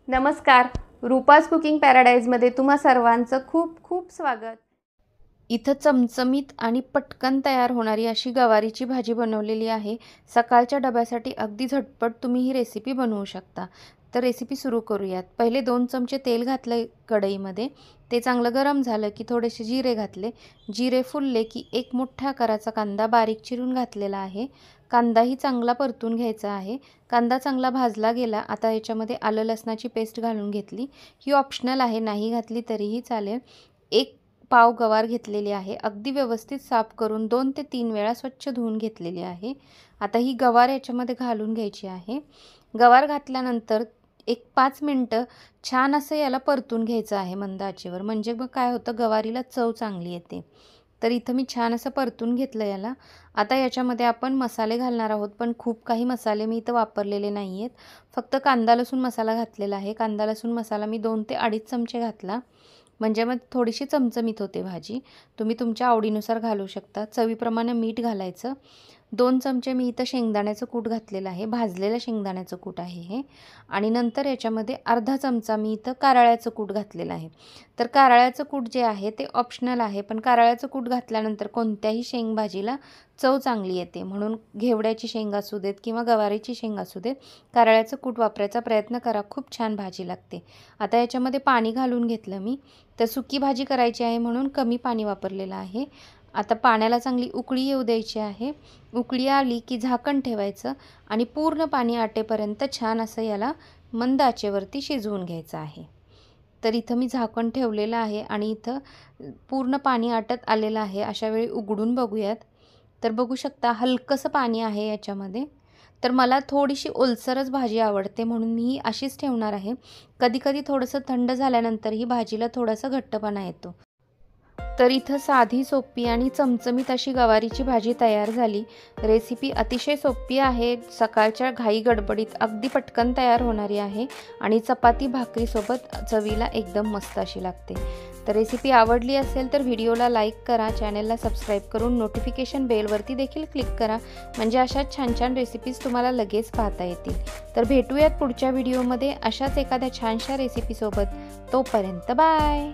नमस्कार, रूपाज कुकिंग पॅराडाईजमध्ये तुम्हा सर्वांचं खूप खूप स्वागत। इथं चमचमीत आणि पटकन तयार होणारी अशी गवारीची भाजी बनवलेली आहे। सकाळच्या डब्यासाठी अगदी झटपट तुम्ही ही रेसिपी बनवू शकता। तर रेसिपी सुरू करूयात। पहिले 2 चमचे तेल घातले कढईमध्ये। ते चांगलं गरम झालं की थोडेसे जिरे घातले। जिरे फुलले की एक मोठ्या आकाराचा कांदा बारीक चिरून घातलेला आहे। कांदाही चांगला परतून घ्यायचा आहे। कांदा चांगला भाजला गेला। आता याच्यामध्ये आलं लसणाची पेस्ट घालून घेतली। ही ऑप्शनल आहे, नाही घातली तरीही चालेल। एक पाव गवार घेतलेली आहे। अगदी व्यवस्थित साफ करून 2 ते 3 वेळा स्वच्छ धुवून घेतलेली आहे। आता ही गवार याच्यामध्ये घालून घ्यायची आहे। गवार घातल्यानंतर एक 5 मिनिटं छान असं याला परतून घ्यायचं आहे मंद आचेवर, म्हणजे मग काय होतं, गवारीला चव चांगली येते। तर इथं मी छान असं परतून घेतलं याला। आता याच्यामध्ये आपण मसाले घालणार आहोत, पण खूप काही मसाले मी इथं वापरलेले नाही आहेत। फक्त कांदा लसूण मसाला घातलेला आहे। कांदा लसूण मसाला मी 2 ते 2.5 चमचे घातला, म्हणजे मग थोडीशी चमचमीत होते भाजी। तुम्ही तुमच्या आवडीनुसार घालू शकता। चवीप्रमाणे मीठ घालायचं। 2 चमचे मी इथं शेंगदाण्याचं कूट घातलेलं आहे, भाजलेलं शेंगदाण्याचं कूट आहे हे। आणि नंतर याच्यामध्ये अर्धा चमचा मी इथं कारळ्याचं कूट घातलेलं आहे। तर कारळ्याचं कूट जे आहे ते ऑप्शनल आहे, पण कारळ्याचं कूट घातल्यानंतर कोणत्याही शेंगभाजीला चव चांगली येते, म्हणून घेवड्याची शेंग असू देत किंवा गवारीची शेंग असू देत, कारळ्याचं कूट वापरायचा प्रयत्न करा, खूप छान भाजी लागते। आता याच्यामध्ये पाणी घालून घेतलं मी। तर सुकी भाजी करायची आहे म्हणून कमी पाणी वापरलेलं आहे। आता पाण्याला चांगली उकळी येऊ द्यायची आहे। उकळी आली की झाकण ठेवायचं आणि पूर्ण पाणी आटेपर्यंत छान असं याला मंद आचेवरती शिजवून घ्यायचं आहे। तर इथं मी झाकण ठेवलेलं आहे आणि इथं पूर्ण पाणी आटत आलेलं आहे। अशा वेळी उघडून बघूयात। तर बघू शकता हलकंसं पाणी आहे याच्यामध्ये। तर मला थोडीशी ओलसरच भाजी आवडते म्हणून मी ही अशीच ठेवणार आहे। कधी-कधी थोडंसं थंड झाल्यानंतर ही भाजीला थोडासा घट्टपणा येतो। तर इथं साधी, सोपी आणि चमचमीत अशी गवारीची भाजी तयार झाली। रेसिपी अतिशय सोपी आहे, सकाळच्या घाई गडबडीत अगदी पटकन तयार होणारी आहे आणि चपाती भाकरीसोबत चवीला एकदम मस्त अशी लागते। तर रेसिपी आवडली असेल तर व्हिडिओला लाईक करा, चॅनलला सबस्क्राईब करून नोटिफिकेशन बेलवरती देखील क्लिक करा, म्हणजे अशा छान छान रेसिपीज तुम्हाला लगेच पाहता येतील। तर भेटूयात पुढच्या व्हिडिओमध्ये अशाच एखाद्या छानशा रेसिपीसोबत। तोपर्यंत बाय।